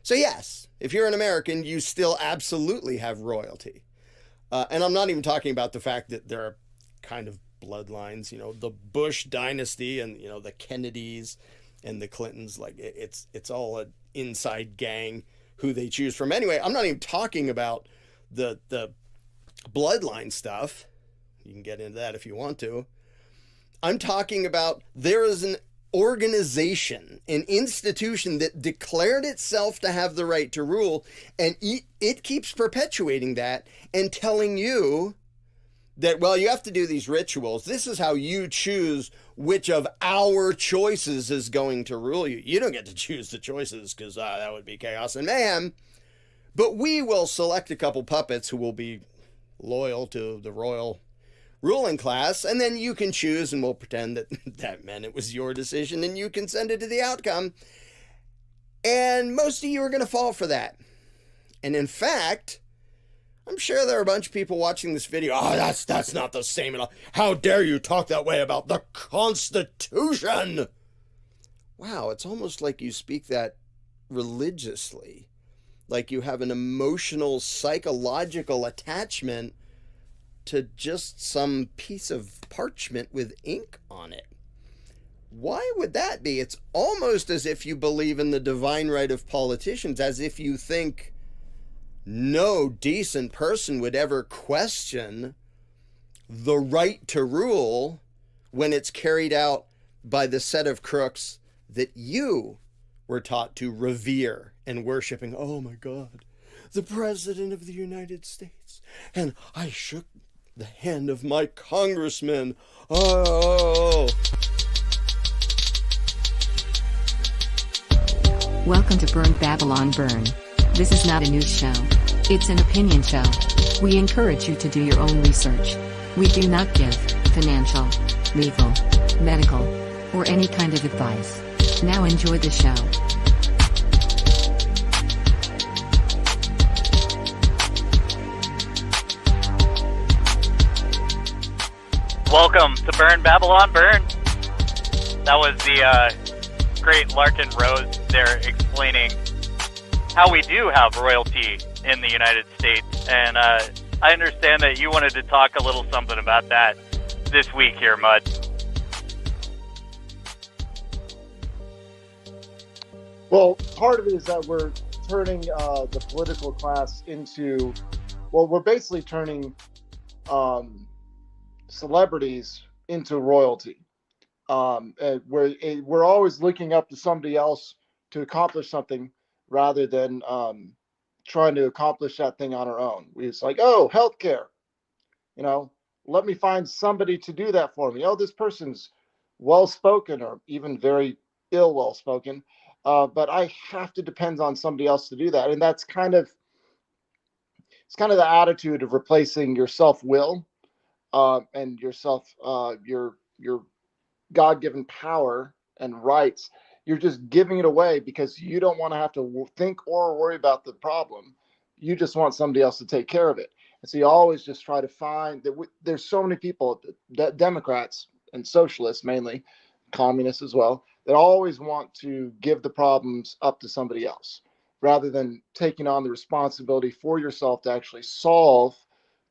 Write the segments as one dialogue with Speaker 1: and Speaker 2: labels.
Speaker 1: So yes, if you're an American, you still absolutely have royalty. And I'm not even talking about the fact that there are kind of bloodlines, the Bush dynasty and, the Kennedys and the Clintons. Like it's all an inside gang who they choose from. Anyway, I'm not even talking about the bloodline stuff. You can get into that if you want to. I'm talking about there is an organization, an institution that declared itself to have the right to rule, and it keeps perpetuating that and telling you that, well, you have to do these rituals. This is how you choose which of our choices is going to rule you. You don't get to choose the choices because that would be chaos and mayhem. But we will select a couple puppets who will be loyal to the royal ruling class, and then you can choose, and we'll pretend that that meant it was your decision and you consented to the outcome. And most of you are going to fall for that. And in fact, I'm sure there are a bunch of people watching this video. Oh, that's not the same at all. How dare you talk that way about the Constitution? Wow, it's almost like you speak that religiously. Like you have an emotional, psychological attachment to just some piece of parchment with ink on it. Why would that be? It's almost as if you believe in the divine right of politicians, as if you think no decent person would ever question the right to rule when it's carried out by the set of crooks that you were taught to revere and worshiping. Oh my God, the President of the United States. And I shook the hand of my congressman. Oh.
Speaker 2: Welcome to Burn Babylon Burn. This is not a news show. It's an opinion show. We encourage you to do your own research. We do not give financial, legal, medical, or any kind of advice. Now enjoy the show.
Speaker 3: Welcome to Burn Babylon Burn. That was the great Larkin Rose there explaining how we do have royalty in the United States. And I understand that you wanted to talk a little something about that this week here, Mud.
Speaker 4: Well, part of it is that we're turning the political class into, we're basically turning celebrities into royalty. We're always looking up to somebody else to accomplish something rather than trying to accomplish that thing on our own. It's like, oh, healthcare, let me find somebody to do that for me. Oh, this person's well-spoken or even very well-spoken, but I have to depend on somebody else to do that. And that's kind of the attitude of replacing your self-will and your God-given power and rights. You're just giving it away because you don't want to have to think or worry about the problem. You just want somebody else to take care of it. And so you always just try to find that there's so many people, Democrats and socialists mainly, communists as well, that always want to give the problems up to somebody else rather than taking on the responsibility for yourself to actually solve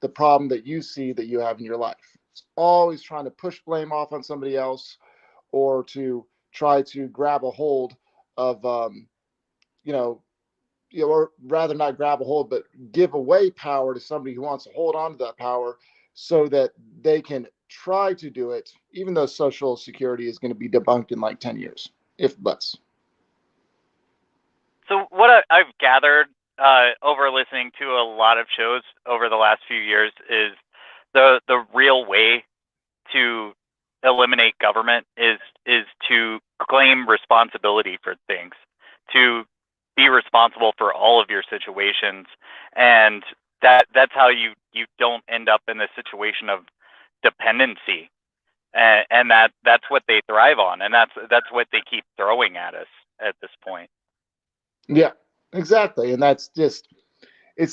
Speaker 4: the problem that you see that you have in your life. It's always trying to push blame off on somebody else or to try to grab a hold of, or rather not grab a hold, but give away power to somebody who wants to hold on to that power so that they can try to do it, even though Social Security is going to be debunked in like 10 years, if less.
Speaker 3: So what I've gathered over listening to a lot of shows over the last few years is the real way to eliminate government is to claim responsibility for things, to be responsible for all of your situations, and that's how you don't end up in the situation of dependency, and that's what they thrive on, and that's what they keep throwing at us at this point.
Speaker 4: Yeah, exactly. And it's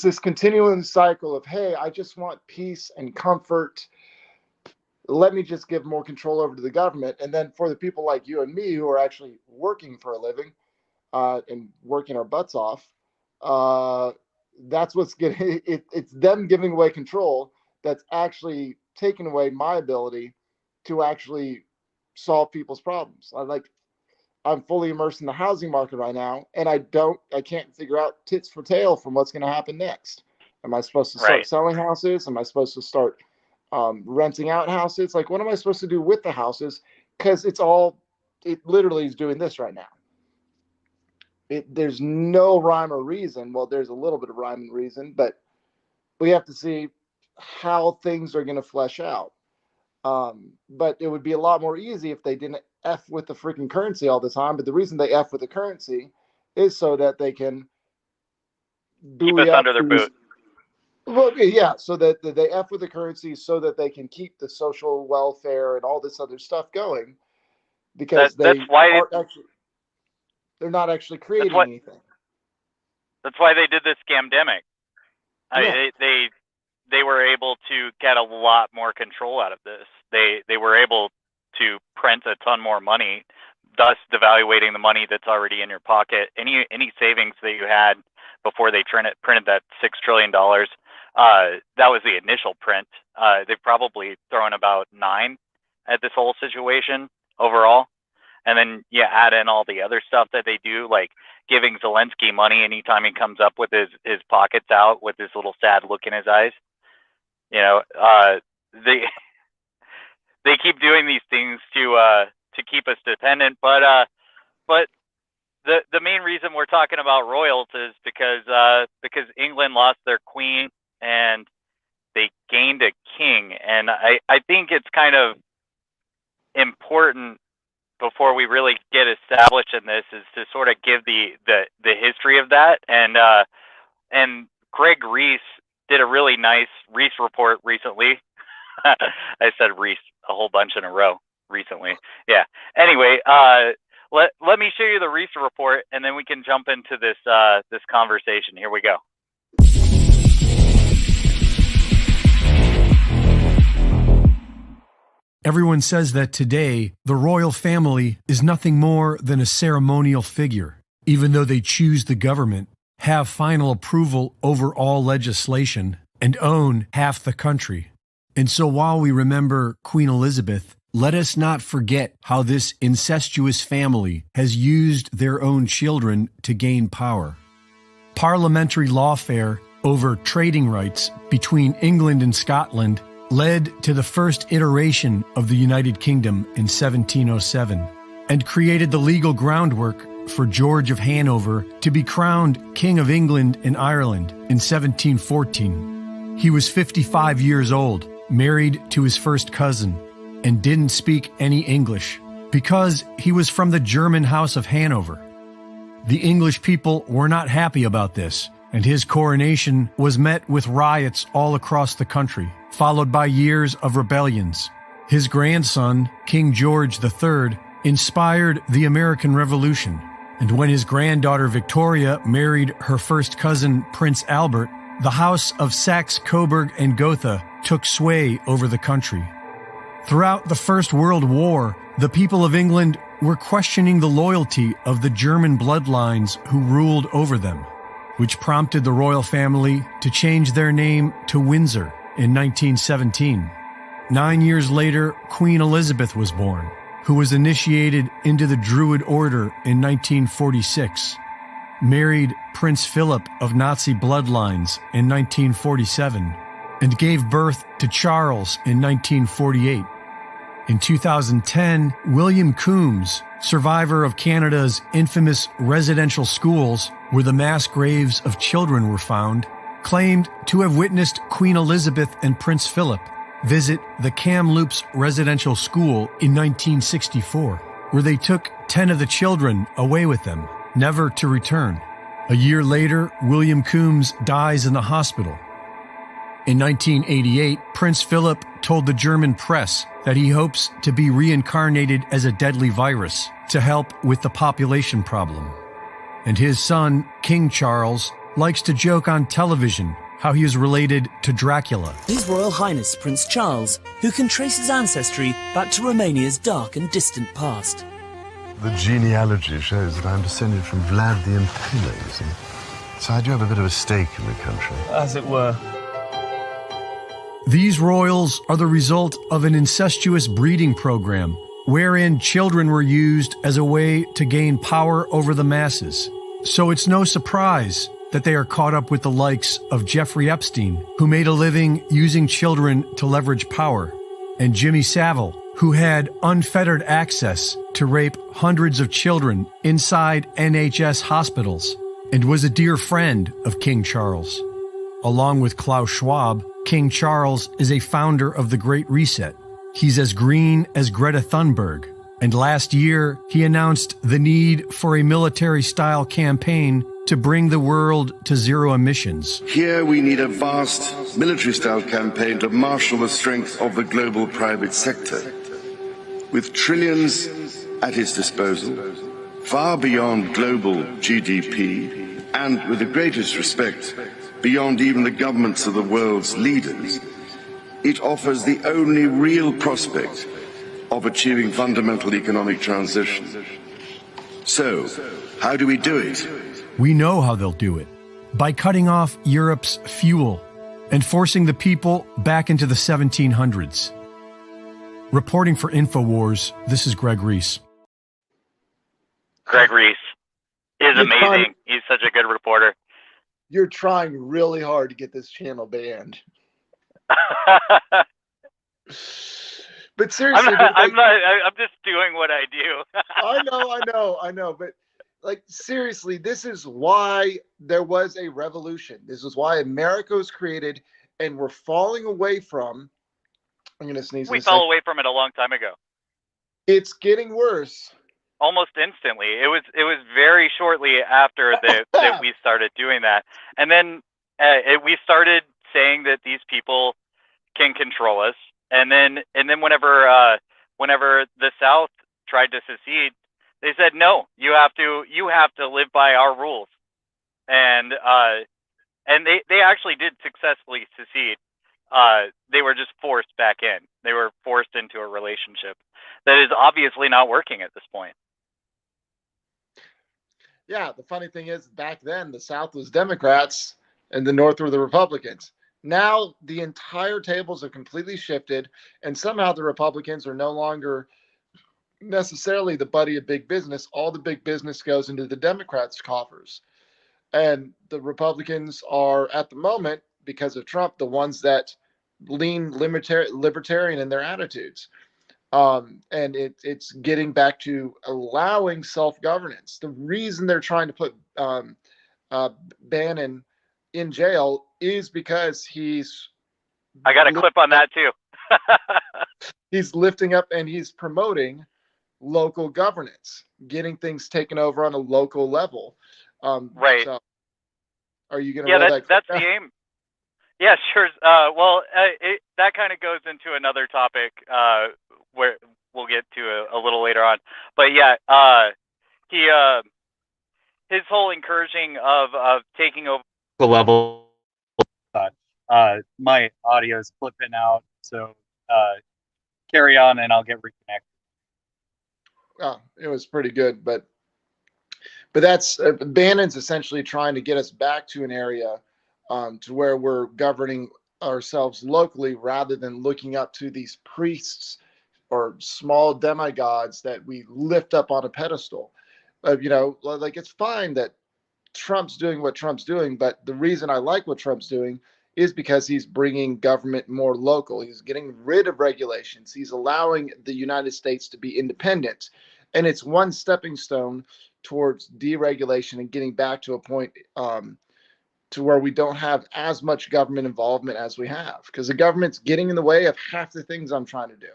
Speaker 4: this continuing cycle of, hey, I just want peace and comfort. Let me just give more control over to the government. And then for the people like you and me who are actually working for a living, and working our butts off, that's what's getting it's them giving away control that's actually taking away my ability to actually solve people's problems. I'm fully immersed in the housing market right now, and I can't figure out tits for tail from what's going to happen next. Am I supposed to start
Speaker 3: Right.
Speaker 4: selling houses? Am I supposed to start renting out houses? Like, what am I supposed to do with the houses? Because it literally is doing this right now. There's no rhyme or reason. Well, there's a little bit of rhyme and reason, but we have to see how things are going to flesh out. But it would be a lot more easy if they didn't F with the freaking currency all the time. But the reason they F with the currency is so that they can
Speaker 3: Keep us under their boot.
Speaker 4: Well, yeah, so that they F with the currency so that they can keep the social welfare and all this other stuff going, because they're not actually creating anything.
Speaker 3: That's why they did this scamdemic.
Speaker 4: Yeah.
Speaker 3: They were able to get a lot more control out of this. They were able to print a ton more money, thus devaluating the money that's already in your pocket. Any savings that you had before they printed that $6 trillion, that was the initial print. They've probably thrown about 9 at this whole situation overall. And then you add in all the other stuff that they do, like giving Zelensky money anytime he comes up with his pockets out with this little sad look in his eyes. You know, they keep doing these things to keep us dependent. But the main reason we're talking about royals is because England lost their queen and they gained a king. And I think it's kind of important, before we really get established in this, is to sort of give the history of that. And Greg Reese did a really nice Reese report recently. I said Reese a whole bunch in a row recently. Yeah. Anyway, let me show you the Reese report, and then we can jump into this conversation. Here we go.
Speaker 5: Everyone says that today, the royal family is nothing more than a ceremonial figure, even though they choose the government, have final approval over all legislation, and own half the country. And so while we remember Queen Elizabeth, let us not forget how this incestuous family has used their own children to gain power. Parliamentary lawfare over trading rights between England and Scotland led to the first iteration of the United Kingdom in 1707 and created the legal groundwork for George of Hanover to be crowned King of England and Ireland in 1714. He was 55 years old, married to his first cousin, and didn't speak any English because he was from the German House of Hanover. The English people were not happy about this, and his coronation was met with riots all across the country, followed by years of rebellions. His grandson, King George III, inspired the American Revolution, and when his granddaughter Victoria married her first cousin, Prince Albert, the House of Saxe-Coburg and Gotha took sway over the country. Throughout the First World War, the people of England were questioning the loyalty of the German bloodlines who ruled over them, which prompted the royal family to change their name to Windsor in 1917. 9 years later, Queen Elizabeth was born, who was initiated into the Druid Order in 1946, married Prince Philip of Nazi bloodlines in 1947, and gave birth to Charles in 1948. In 2010, William Coombs, survivor of Canada's infamous residential schools where the mass graves of children were found, claimed to have witnessed Queen Elizabeth and Prince Philip visit the Kamloops Residential School in 1964, where they took 10 of the children away with them, never to return. A year later, William Coombs dies in the hospital. In 1988, Prince Philip told the German press that he hopes to be reincarnated as a deadly virus to help with the population problem. And his son, King Charles, likes to joke on television how he is related to Dracula.
Speaker 6: His Royal Highness Prince Charles, who can trace his ancestry back to Romania's dark and distant past. The genealogy shows that I'm descended from Vlad the Impaler, you see. So I do have a bit of a stake in the country.
Speaker 7: As it were.
Speaker 5: These royals are the result of an incestuous breeding program wherein children were used as a way to gain power over the masses. So it's no surprise that they are caught up with the likes of Jeffrey Epstein, who made a living using children to leverage power, and Jimmy Savile, who had unfettered access to rape hundreds of children inside NHS hospitals and was a dear friend of King Charles. Along with Klaus Schwab, King Charles is a founder of the Great Reset. He's as green as Greta Thunberg. And last year, he announced the need for a military-style campaign to bring the world to zero emissions.
Speaker 8: Here we need a vast military-style campaign to marshal the strength of the global private sector. With trillions at its disposal, far beyond global GDP, and with the greatest respect, beyond even the governments of the world's leaders, it offers the only real prospect of achieving fundamental economic transition. So, how do we do it?
Speaker 5: We know how they'll do it. By cutting off Europe's fuel and forcing the people back into the 1700s. Reporting for InfoWars, this is Greg Reese.
Speaker 3: Greg Reese is amazing. He's such a good reporter.
Speaker 4: You're trying really hard to get this channel banned. But seriously,
Speaker 3: I'm just doing what I do.
Speaker 4: I know. But like, seriously, this is why there was a revolution. This is why America was created, and we're falling away from. I'm going to sneeze.
Speaker 3: We fell away from it a long time ago.
Speaker 4: It's getting worse.
Speaker 3: Almost instantly. It was very shortly after that we started doing that, and then we started saying that these people can control us, and then whenever the South tried to secede, they said no, you have to live by our rules, and they actually did successfully secede. They were just forced back in. They were forced into a relationship that is obviously not working at this point.
Speaker 4: Yeah, the funny thing is, back then, the South was Democrats and the North were the Republicans. Now, the entire tables have completely shifted, and somehow the Republicans are no longer necessarily the buddy of big business. All the big business goes into the Democrats' coffers. And the Republicans are, at the moment, because of Trump, the ones that lean libertarian in their attitudes. And it's getting back to allowing self-governance. The reason they're trying to put Bannon in jail is because
Speaker 3: I got a clip on that too.
Speaker 4: He's lifting up and he's promoting local governance, getting things taken over on a local level.
Speaker 3: Right.
Speaker 4: So are you going to? Yeah,
Speaker 3: that's the aim. Yeah, sure. That kind of goes into another topic where we'll get to a little later on. But yeah, his whole encouraging of taking over the level. My audio is flipping out, so carry on, and I'll get reconnected.
Speaker 4: Oh, it was pretty good, but that's Bannon's essentially trying to get us back to an area to where we're governing ourselves locally rather than looking up to these priests or small demigods that we lift up on a pedestal. Like, it's fine that Trump's doing what Trump's doing, but the reason I like what Trump's doing is because he's bringing government more local. He's getting rid of regulations. He's allowing the United States to be independent. And it's one stepping stone towards deregulation and getting back to a point to where we don't have as much government involvement as we have, because the government's getting in the way of half the things I'm trying to do.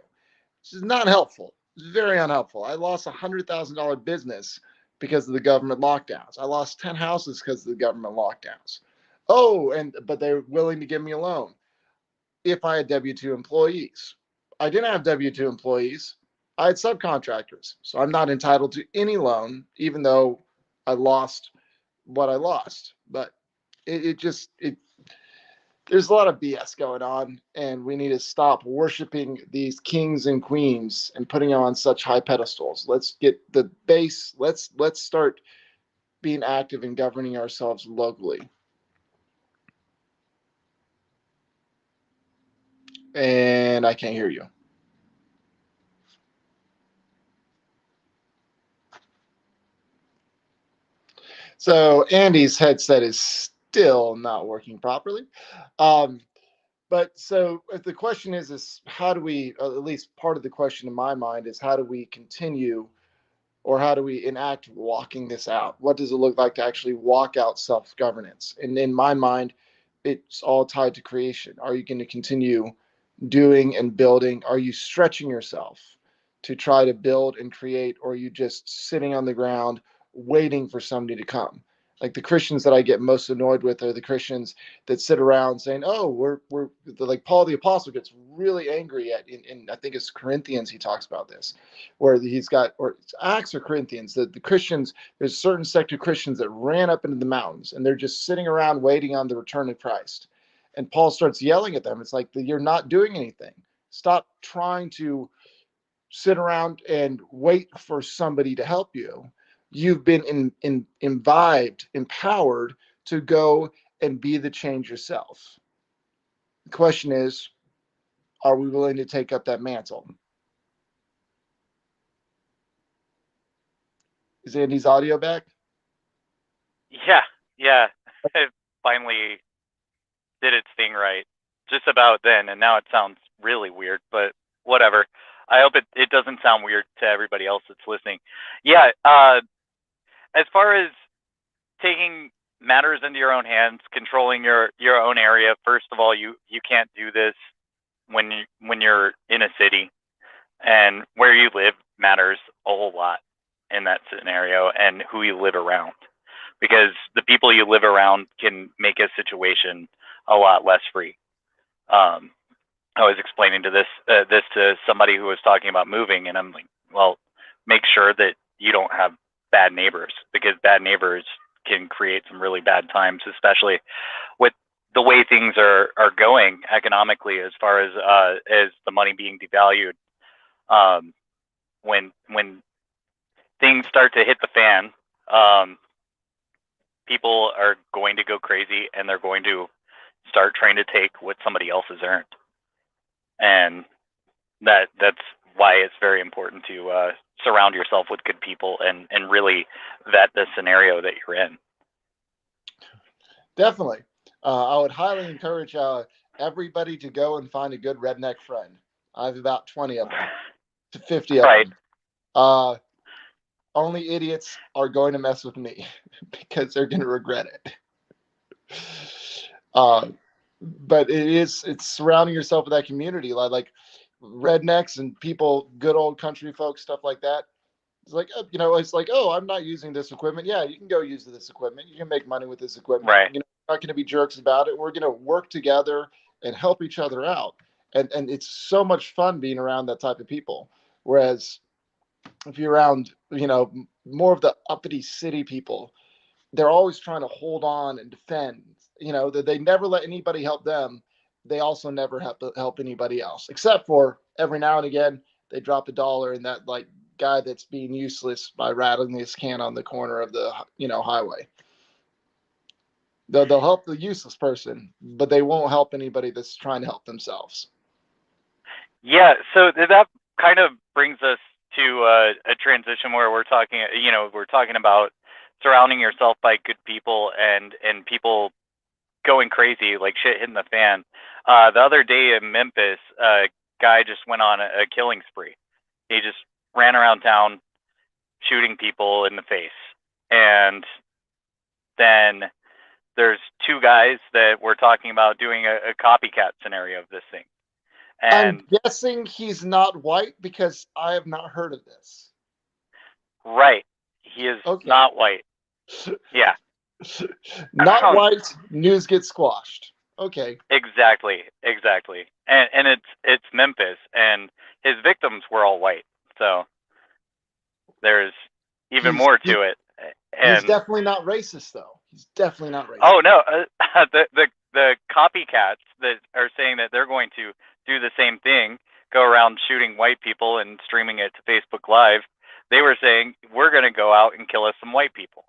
Speaker 4: This is not helpful. It's very unhelpful. I lost a $100,000 business because of the government lockdowns. I lost 10 houses because of the government lockdowns. But they're willing to give me a loan if I had W-2 employees. I didn't have W-2 employees. I had subcontractors. So I'm not entitled to any loan, even though I lost what I lost. But there's a lot of BS going on, and we need to stop worshiping these kings and queens and putting them on such high pedestals. Let's get the base. Let's start being active and governing ourselves locally. And I can't hear you. So Andy's headset is still not working properly. But so if the question is how do we, at least part of the question in my mind is how do we continue, or how do we enact walking this out? What does it look like to actually walk out self-governance? And in my mind, it's all tied to creation. Are you going to continue doing and building? Are you stretching yourself to try to build and create, or are you just sitting on the ground waiting for somebody to come? Like the Christians that I get most annoyed with are the Christians that sit around saying, "Oh, we're like Paul the Apostle gets really angry at in I think it's Corinthians he talks about this, where he's got, or it's Acts or Corinthians, that the Christians, there's a certain sect of Christians that ran up into the mountains and they're just sitting around waiting on the return of Christ. And Paul starts yelling at them. It's like, you're not doing anything. Stop trying to sit around and wait for somebody to help you. You've been imbibed, empowered to go and be the change yourself. The question is, are we willing to take up that mantle? Is Andy's audio back?
Speaker 3: Yeah. It finally did its thing right just about then, and now it sounds really weird, but whatever. I hope it doesn't sound weird to everybody else that's listening. Yeah, as far as taking matters into your own hands, controlling your own area, first of all, you can't do this when you're in a city, and where you live matters a whole lot in that scenario, and who you live around, because the people you live around can make a situation a lot less free. I was explaining this to somebody who was talking about moving, and I'm like, well, make sure that you don't have bad neighbors, because bad neighbors can create some really bad times, especially with the way things are going economically, as far as the money being devalued. When things start to hit the fan, people are going to go crazy, and they're going to start trying to take what somebody else has earned. And that's why it's very important to surround yourself with good people and really vet the scenario that you're in.
Speaker 4: Definitely. I would highly encourage everybody to go and find a good redneck friend. I have about 20 of them to 50 of them. Only idiots are going to mess with me because they're going to regret it. But it's surrounding yourself with that community, like rednecks and people, good old country folks, stuff like that. It's like, it's like, oh, I'm not using this equipment. Yeah, you can go use this equipment. You can make money with this equipment.
Speaker 3: Right.
Speaker 4: We're not going to be jerks about it. We're going to work together and help each other out. And it's so much fun being around that type of people. Whereas if you're around, more of the uppity city people, they're always trying to hold on and defend. They never let anybody help them. They also never help anybody else, except for every now and again they drop $1 in that like guy that's being useless by rattling his can on the corner of the highway. They'll help the useless person, but they won't help anybody that's trying to help themselves.
Speaker 3: Yeah, so that kind of brings us to a transition where we're talking about surrounding yourself by good people and people going crazy, like shit hitting the fan. The other day in Memphis, a guy just went on a killing spree. He just ran around town shooting people in the face. And then there's two guys that we're talking about doing a copycat scenario of this thing. And
Speaker 4: I'm guessing he's not white because I have not heard of this.
Speaker 3: Right. He is not white. Yeah.
Speaker 4: Not white, news gets squashed. Okay.
Speaker 3: Exactly. And it's Memphis, and his victims were all white. So there's even more to it. And
Speaker 4: he's definitely not racist, though. He's definitely not racist.
Speaker 3: Oh no, the copycats that are saying that they're going to do the same thing, go around shooting white people and streaming it to Facebook Live, they were saying, we're going to go out and kill us some white people.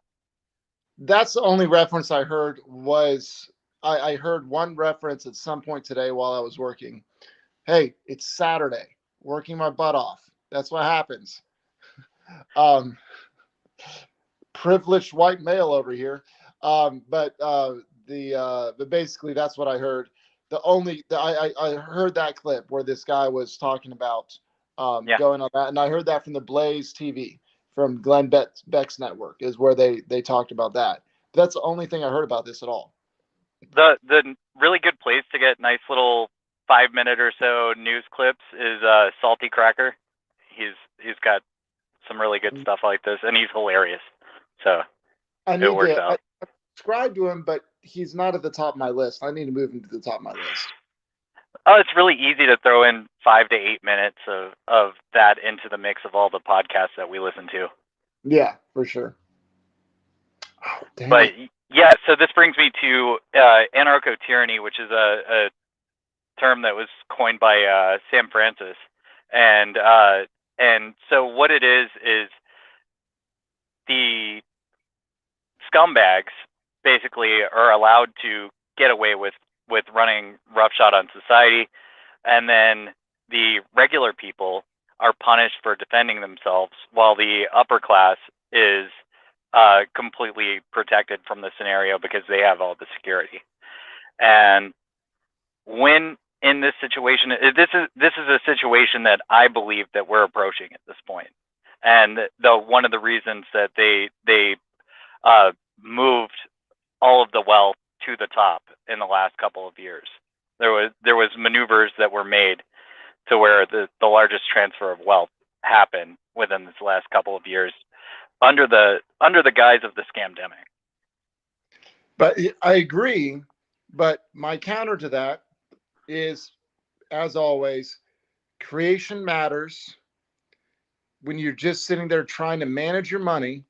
Speaker 4: That's the only reference I heard was I heard one reference at some point today while I was working. Hey, it's Saturday, working my butt off. That's what happens. Privileged white male over here. But basically that's what I heard. I heard that clip where this guy was talking about going on that, and I heard that from the Blaze TV from Glenn Beck's network is where they talked about that. But that's the only thing I heard about this at all.
Speaker 3: The really good place to get nice little 5-minute or so news clips is Salty Cracker. He's got some really good stuff like this, and he's hilarious. So it works out.
Speaker 4: I subscribe to him, but he's not at the top of my list. I need to move him to the top of my list.
Speaker 3: Oh, it's really easy to throw in 5 to 8 minutes of that into the mix of all the podcasts that we listen to.
Speaker 4: Yeah, for sure. Oh, damn.
Speaker 3: But yeah, so this brings me to Anarchotyranny, which is a term that was coined by Sam Francis, and so what it is the scumbags basically are allowed to get away with running roughshod on society, and then the regular people are punished for defending themselves, while the upper class is completely protected from the scenario because they have all the security. And when in this situation, this is a situation that I believe that we're approaching at this point. And one of the reasons that they moved all of the wealth to the top in the last couple of years, there was maneuvers that were made to where the largest transfer of wealth happened within this last couple of years under the guise of the scamdemic.
Speaker 4: But I agree. But my counter to that is, as always, creation matters. When you're just sitting there trying to manage your money,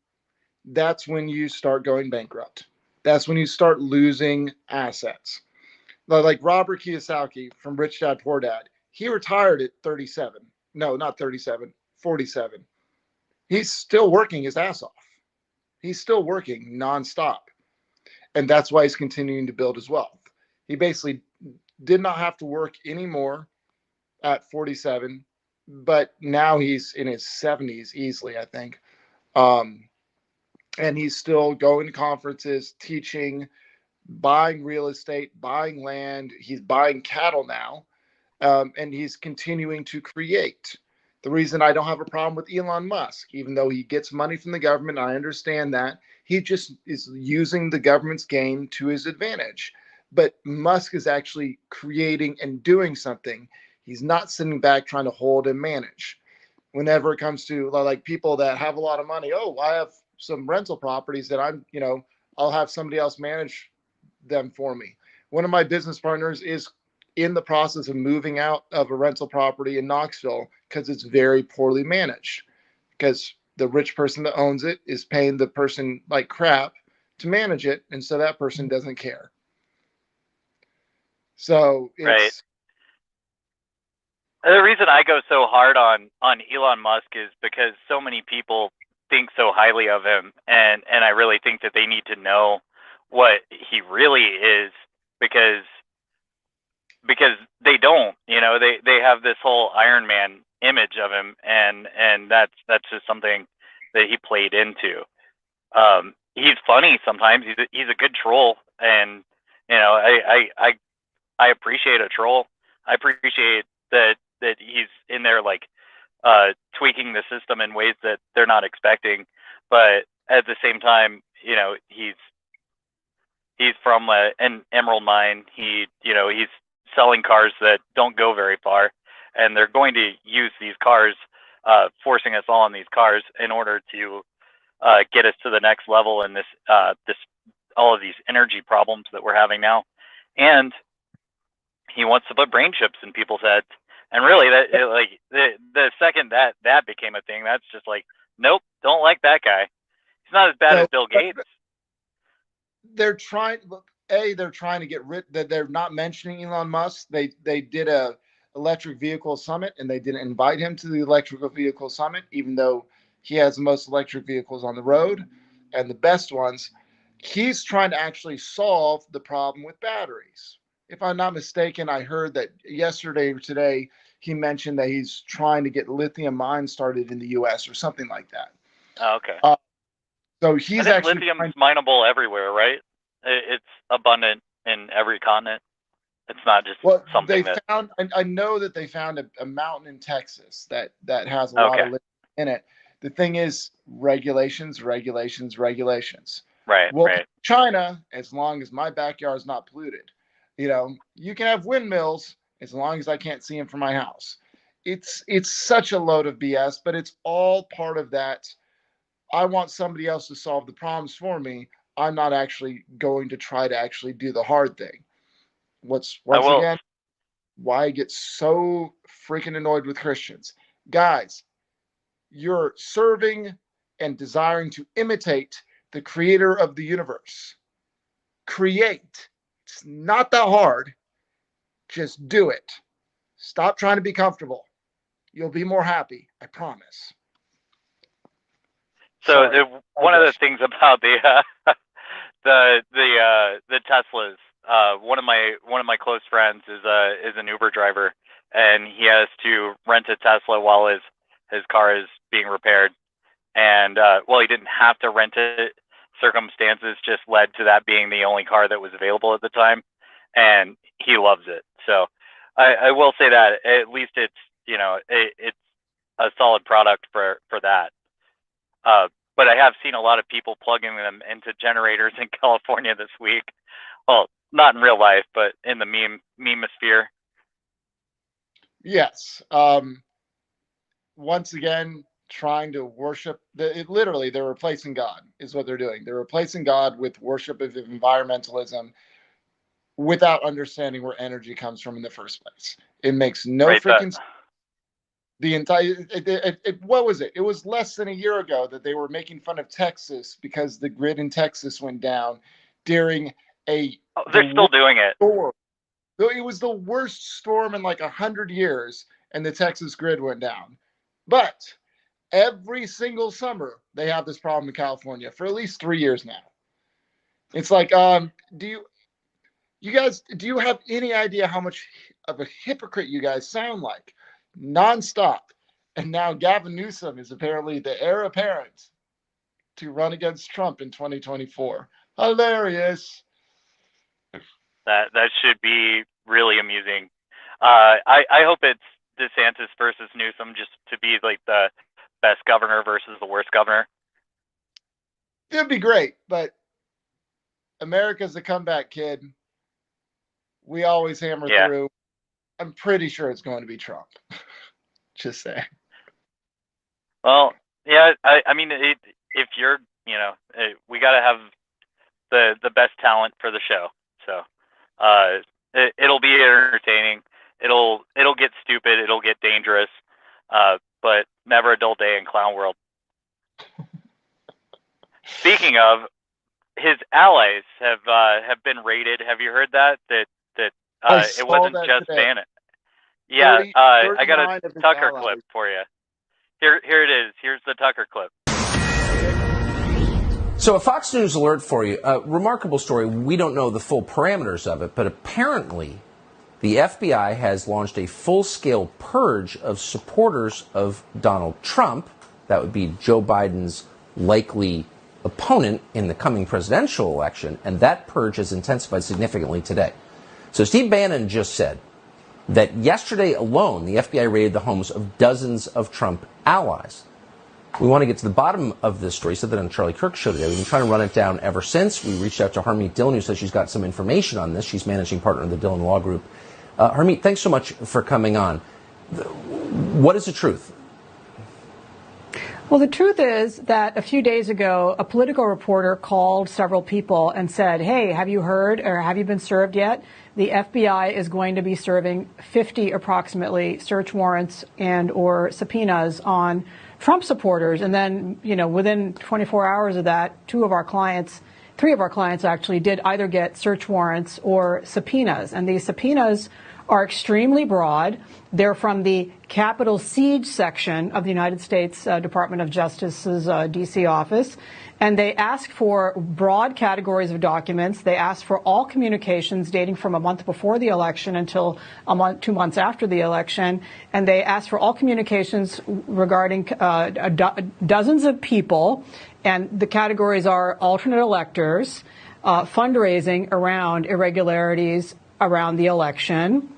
Speaker 4: that's when you start going bankrupt. That's when you start losing assets. Like Robert Kiyosaki from Rich Dad Poor Dad, he retired at 37. No, not 37, 47. He's still working his ass off. He's still working nonstop. And that's why he's continuing to build his wealth. He basically did not have to work anymore at 47, but now he's in his 70s easily, I think. And he's still going to conferences, teaching, buying real estate, buying land. He's buying cattle now, and he's continuing to create. The reason I don't have a problem with Elon Musk, even though he gets money from the government, I understand that. He just is using the government's game to his advantage. But Musk is actually creating and doing something. He's not sitting back trying to hold and manage. Whenever it comes to like people that have a lot of money, oh, I have some rental properties that I'll have somebody else manage them for me. One of my business partners is in the process of moving out of a rental property in Knoxville because it's very poorly managed, because the rich person that owns it is paying the person like crap to manage it, and so that person doesn't care. So it's
Speaker 3: right. The reason I go so hard on Elon Musk is because so many people think so highly of him, and I really think that they need to know what he really is, because they don't, they have this whole Iron Man image of him, and that's just something that he played into. He's funny sometimes. He's a good troll, and I appreciate a troll. I appreciate that he's in there like tweaking the system in ways that they're not expecting, but at the same time, he's from an emerald mine. He's selling cars that don't go very far, and they're going to use these cars, forcing us all on these cars in order to get us to the next level in this all of these energy problems that we're having now. And he wants to put brain chips in people's heads. And really, the second that became a thing, that's just like, nope, don't like that guy. He's not as bad as Bill Gates.
Speaker 4: They're trying. they're trying to get rid that they're not mentioning Elon Musk. They did a electric vehicle summit and they didn't invite him to the electrical vehicle summit, even though he has the most electric vehicles on the road and the best ones. He's trying to actually solve the problem with batteries. If I'm not mistaken, I heard that yesterday or today he mentioned that he's trying to get lithium mines started in the U.S. or something like that.
Speaker 3: Oh, okay.
Speaker 4: So
Speaker 3: I
Speaker 4: he's
Speaker 3: think
Speaker 4: actually
Speaker 3: lithium's mineable everywhere, right? It's abundant in every continent. It's not just something
Speaker 4: they
Speaker 3: that.
Speaker 4: found. I know that they found a mountain in Texas that has a lot of lithium in it. The thing is, regulations.
Speaker 3: Right,
Speaker 4: Well,
Speaker 3: right.
Speaker 4: China, as long as my backyard is not polluted, you can have windmills as long as I can't see them from my house. It's such a load of BS, but it's all part of that. I want somebody else to solve the problems for me. I'm not actually going to try to actually do the hard thing. Once again, why I get so freaking annoyed with Christians. Guys, you're serving and desiring to imitate the creator of the universe. Create. It's not that hard. Just do it. Stop trying to be comfortable. You'll be more happy. I promise.
Speaker 3: So one of the things about the Teslas, one of my close friends is an Uber driver, and he has to rent a Tesla while his car is being repaired. And he didn't have to rent it. Circumstances just led to that being the only car that was available at the time, and he loves it. So I will say that at least it's it's a solid product for that. But I have seen a lot of people plugging them into generators in California this week. Well, not in real life, but in the memosphere.
Speaker 4: Yes. Once again, trying to worship literally they're replacing God is what they're doing. They're replacing God with worship of environmentalism without understanding where energy comes from in the first place. It makes no freaking sense. The entire what was it? It was less than a year ago that they were making fun of Texas because the grid in Texas went down during
Speaker 3: they're still doing it.
Speaker 4: Storm. It was the worst storm in like 100 years, and the Texas grid went down. But every single summer they have this problem in California for at least 3 years now. It's like, do you have any idea how much of a hypocrite you guys sound like? Nonstop. And now Gavin Newsom is apparently the heir apparent to run against Trump in 2024. Hilarious.
Speaker 3: That should be really amusing. I hope it's DeSantis versus Newsom, just to be like the best governor versus the worst governor.
Speaker 4: It'd be great, but America's a comeback kid. We always hammer through. I'm pretty sure it's going to be Trump. Just saying.
Speaker 3: Well, yeah, I mean, if you're, we got to have the best talent for the show. So it'll be entertaining. It'll get stupid. It'll get dangerous. But never a dull day in clown world. Speaking of, his allies have been raided. Have you heard that? That it wasn't just Bannon. Yeah, 30, I got a Tucker clip for you. Here it is. Here's the Tucker clip.
Speaker 7: So a Fox News alert for you. A remarkable story. We don't know the full parameters of it, but apparently the FBI has launched a full-scale purge of supporters of Donald Trump. That would be Joe Biden's likely opponent in the coming presidential election, and that purge has intensified significantly today. So Steve Bannon just said that yesterday alone, the FBI raided the homes of dozens of Trump allies. We want to get to the bottom of this story. He said that on Charlie Kirk's show today. We've been trying to run it down ever since. We reached out to Harmeet Dillon, who says she's got some information on this. She's managing partner of the Dillon Law Group. Harmeet, thanks so much for coming on. What is the truth?
Speaker 9: Well, the truth is that a few days ago, a Politico reporter called several people and said, hey, have you heard or have you been served yet? The FBI is going to be serving 50 approximately search warrants and or subpoenas on Trump supporters. And then, within 24 hours of that, two of our clients three of our clients actually did either get search warrants or subpoenas. And these subpoenas are extremely broad. They're from the Capitol Siege section of the United States Department of Justice's D.C. office. And they ask for broad categories of documents. They ask for all communications dating from a month before the election until 2 months after the election. And they ask for all communications regarding dozens of people. And the categories are alternate electors, fundraising around irregularities around the election,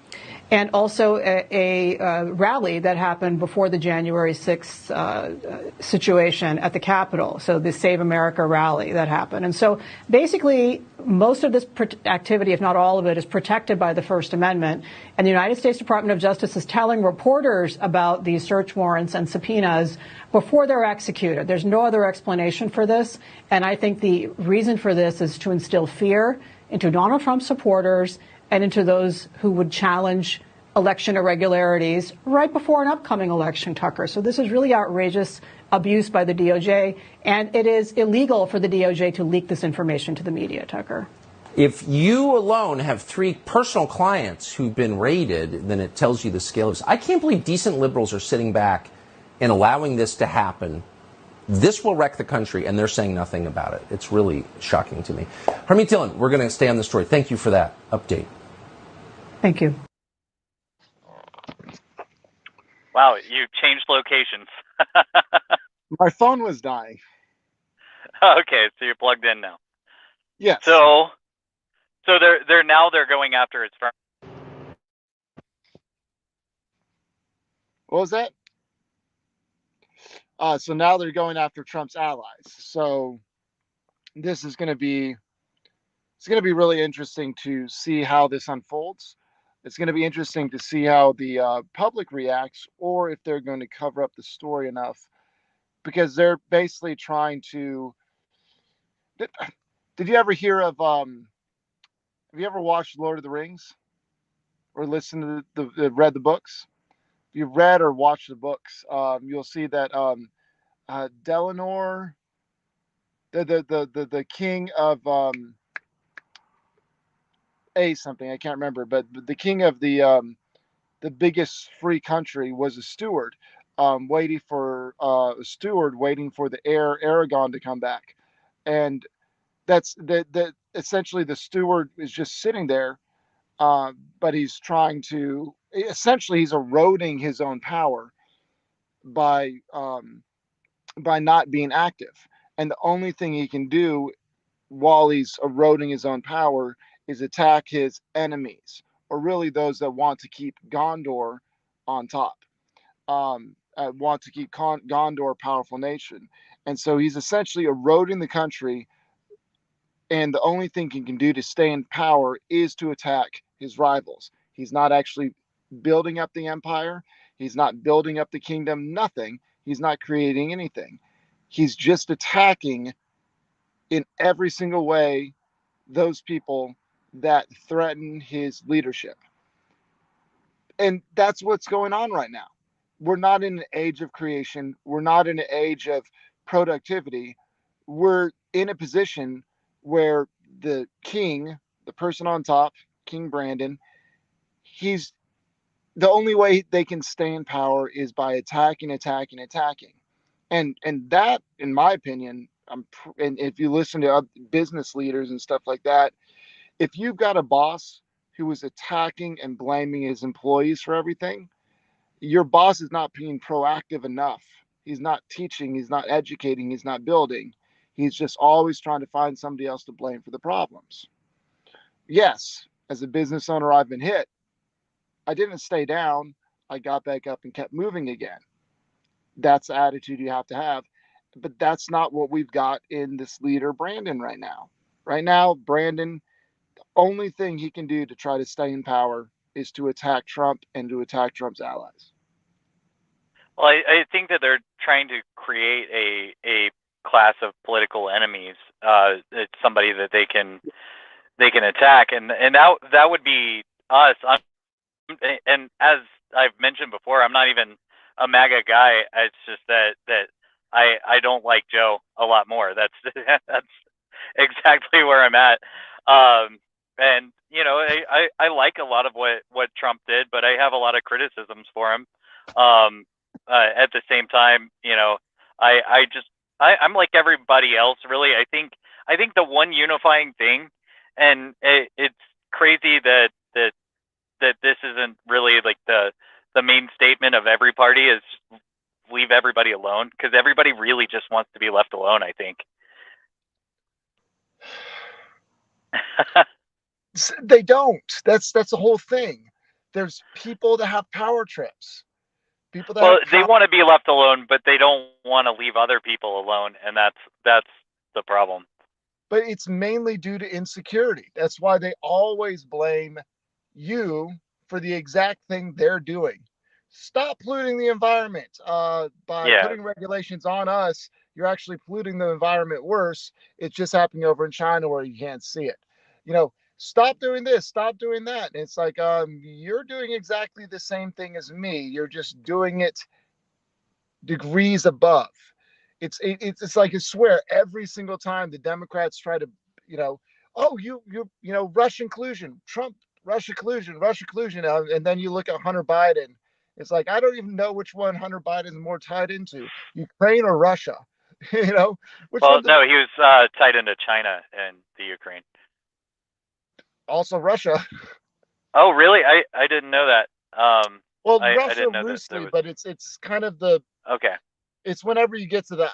Speaker 9: and also a rally that happened before the January 6th situation at the Capitol, so the Save America rally that happened. And so basically, most of this activity, if not all of it, is protected by the First Amendment. And the United States Department of Justice is telling reporters about these search warrants and subpoenas before they're executed. There's no other explanation for this. And I think the reason for this is to instill fear into Donald Trump supporters and into those who would challenge election irregularities right before an upcoming election, Tucker. So this is really outrageous abuse by the DOJ, and it is illegal for the DOJ to leak this information to the media, Tucker.
Speaker 7: If you alone have 3 personal clients who've been raided, then it tells you the scale of this. I can't believe decent liberals are sitting back and allowing this to happen. This will wreck the country, and they're saying nothing about it. It's really shocking to me. Harmeet Dillon, we're going to stay on the story. Thank you for that update.
Speaker 9: Thank you.
Speaker 3: Wow, you changed locations.
Speaker 4: My phone was dying.
Speaker 3: Okay, so you're plugged in now.
Speaker 4: Yes.
Speaker 3: So they're going after its friend.
Speaker 4: What was that? So now they're going after Trump's allies. So this is going to be really interesting to see how this unfolds. It's going to be interesting to see how the public reacts, or if they're going to cover up the story enough, because they're basically trying to. Did you ever hear of? Have you ever watched Lord of the Rings, or listened to read the books? If you've read or watched the books, you'll see that Delanor, the king of something I can't remember, but the king of the biggest free country was a steward, waiting for the heir Aragon to come back, and that's the essentially the steward is just sitting there, but he's trying to he's eroding his own power by not being active, and the only thing he can do while he's eroding his own power is attack his enemies, or really those that want to keep Gondor on top, want to keep Gondor a powerful nation. And so he's essentially eroding the country, and the only thing he can do to stay in power is to attack his rivals. He's not actually building up the empire. He's not building up the kingdom, nothing. He's not creating anything. He's just attacking in every single way those people that threaten his leadership. And that's what's going on right now. We're not in an age of creation. We're not in an age of productivity. We're in a position where the king, the person on top, King Brandon, he's the only way they can stay in power is by attacking. And that, in my opinion, and if you listen to other business leaders and stuff like that, if you've got a boss who is attacking and blaming his employees for everything, your boss is not being proactive enough. He's not teaching, he's not educating, he's not building. He's just always trying to find somebody else to blame for the problems. Yes, as a business owner, I've been hit. I didn't stay down. I got back up and kept moving again. That's the attitude you have to have. But that's not what we've got in this leader, Brandon, right now. Right now, Brandon, the only thing he can do to try to stay in power is to attack Trump and to attack Trump's allies.
Speaker 3: Well, I think that they're trying to create a class of political enemies. It's somebody that they can attack, and that would be us. And as I've mentioned before, I'm not even a MAGA guy. It's just that I don't like Joe a lot more. That's exactly where I'm at. And I like a lot of what Trump did, but I have a lot of criticisms for him. At the same time, I'm like everybody else, really. I think the one unifying thing, and it's crazy that this isn't really like the main statement of every party, is leave everybody alone, because everybody really just wants to be left alone, I think.
Speaker 4: They don't. That's the whole thing. There's people that have power trips. People that
Speaker 3: Well,
Speaker 4: have
Speaker 3: they
Speaker 4: power,
Speaker 3: want to be left alone, but they don't want to leave other people alone, and that's the problem.
Speaker 4: but it's mainly due to insecurity. That's why they always blame you for the exact thing they're doing. Stop polluting the environment. By
Speaker 3: Yeah.
Speaker 4: putting regulations on us, you're actually polluting the environment worse. It's just happening over in China where you can't see it. Stop doing this, stop doing that. And it's like, you're doing exactly the same thing as me. You're just doing it degrees above. It's like, I swear, every single time the Democrats try to, oh, Russian collusion, Trump, Russia collusion, and then you look at Hunter Biden. It's like, I don't even know which one Hunter Biden is more tied into, Ukraine or Russia. Which
Speaker 3: Well,
Speaker 4: one?
Speaker 3: no, he was tied into China and the Ukraine.
Speaker 4: Also Russia.
Speaker 3: Oh, really? I didn't know that.
Speaker 4: Well,
Speaker 3: I
Speaker 4: Russia
Speaker 3: didn't know that there
Speaker 4: loosely,
Speaker 3: was.
Speaker 4: but it's kind of the
Speaker 3: Okay.
Speaker 4: it's whenever you get to the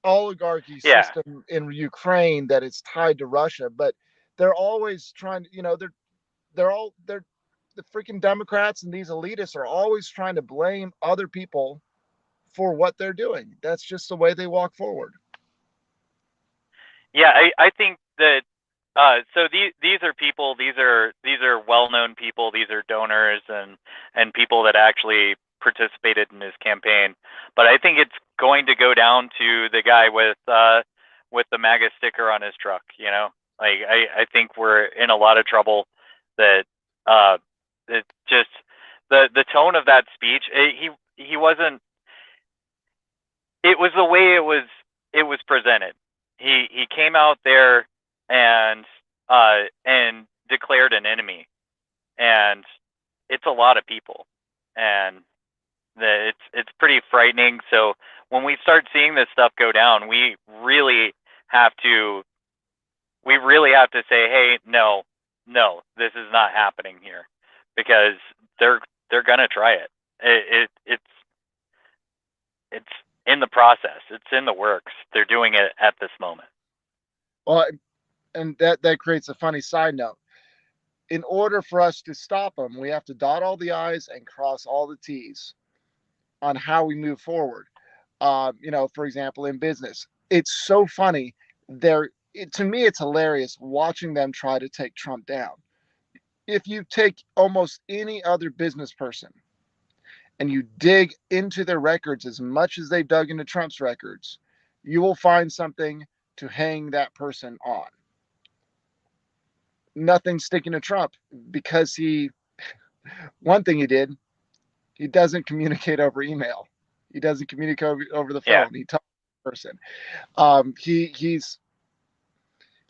Speaker 4: oligarchy
Speaker 3: Yeah.
Speaker 4: system in Ukraine that it's tied to Russia, but they're always trying to, they're the freaking Democrats and these elitists are always trying to blame other people for what they're doing. That's just the way they walk forward.
Speaker 3: Yeah, I think that so these are people, these are well-known people, these are donors and people that actually participated in his campaign. But I think it's going to go down to the guy with the MAGA sticker on his truck, Like I think we're in a lot of trouble. That it just the tone of that speech, he wasn't, it was the way it was presented. He came out there and declared an enemy, and it's a lot of people, and it's pretty frightening. So when we start seeing this stuff go down, we really have to say, hey, no, this is not happening here, because they're gonna try it. It's in the process. It's in the works. They're doing it at this moment.
Speaker 4: Well, and that creates a funny side note. In order for us to stop them, we have to dot all the I's and cross all the T's on how we move forward. For example, in business, it's so funny. To me, it's hilarious watching them try to take Trump down. If you take almost any other business person and you dig into their records as much as they've dug into Trump's records, you will find something to hang that person on. Nothing sticking to Trump because one thing he did, he doesn't communicate over email. He doesn't communicate over the phone.
Speaker 3: Yeah.
Speaker 4: He talks to the person.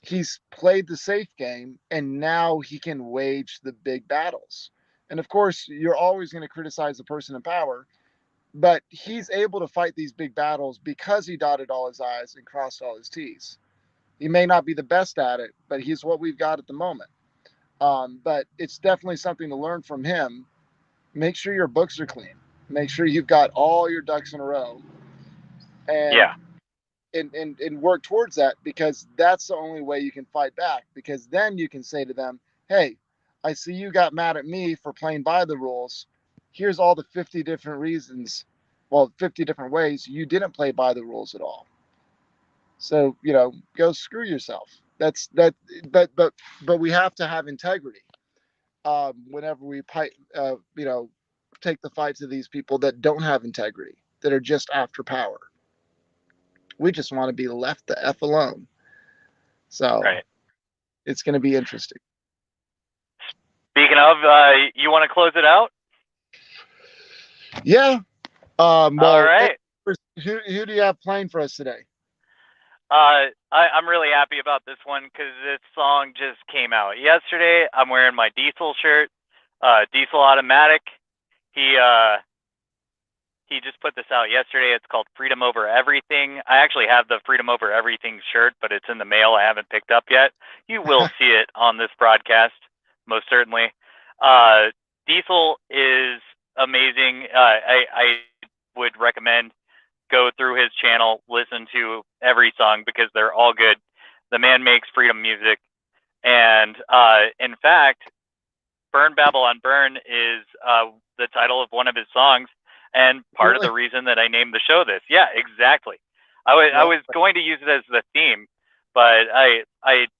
Speaker 4: He's played the safe game, and now he can wage the big battles. And of course, you're always going to criticize the person in power, but he's able to fight these big battles because he dotted all his I's and crossed all his T's. He may not be the best at it, but he's what we've got at the moment. But it's definitely something to learn from him. Make sure your books are clean. Make sure you've got all your ducks in a row, and
Speaker 3: Yeah.
Speaker 4: and work towards that, because that's the only way you can fight back. Because then you can say to them, "Hey, I see you got mad at me for playing by the rules. Here's all the 50 different reasons, 50 different ways you didn't play by the rules at all. So go screw yourself." That's that. But we have to have integrity. Whenever we take the fight to these people that don't have integrity, that are just after power. We just want to be left the F alone. So
Speaker 3: Right.
Speaker 4: it's going to be interesting.
Speaker 3: Speaking of, you want to close it out?
Speaker 4: Yeah.
Speaker 3: All right.
Speaker 4: Who do you have playing for us today?
Speaker 3: I'm really happy about this one because this song just came out yesterday. I'm wearing my Diesel shirt, Diesel Automatic. He just put this out yesterday. It's called Freedom Over Everything. I actually have the Freedom Over Everything shirt, but it's in the mail. I haven't picked up yet. You will see it on this broadcast, most certainly. Diesel is amazing. I would recommend go through his channel, listen to every song because they're all good. The man makes freedom music. And in fact, Burn Babylon Burn is the title of one of his songs. And part of the reason that I named the show this. Yeah, exactly. I was going to use it as the theme, but I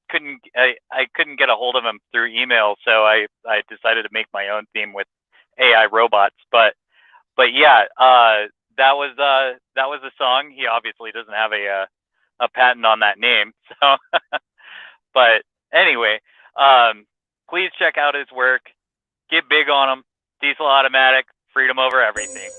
Speaker 3: couldn't get a hold of him through email, so I decided to make my own theme with AI robots. But yeah, that was the song. He obviously doesn't have a patent on that name, so but anyway, please check out his work. Get big on him. Diesel Automatic, Freedom Over Everything.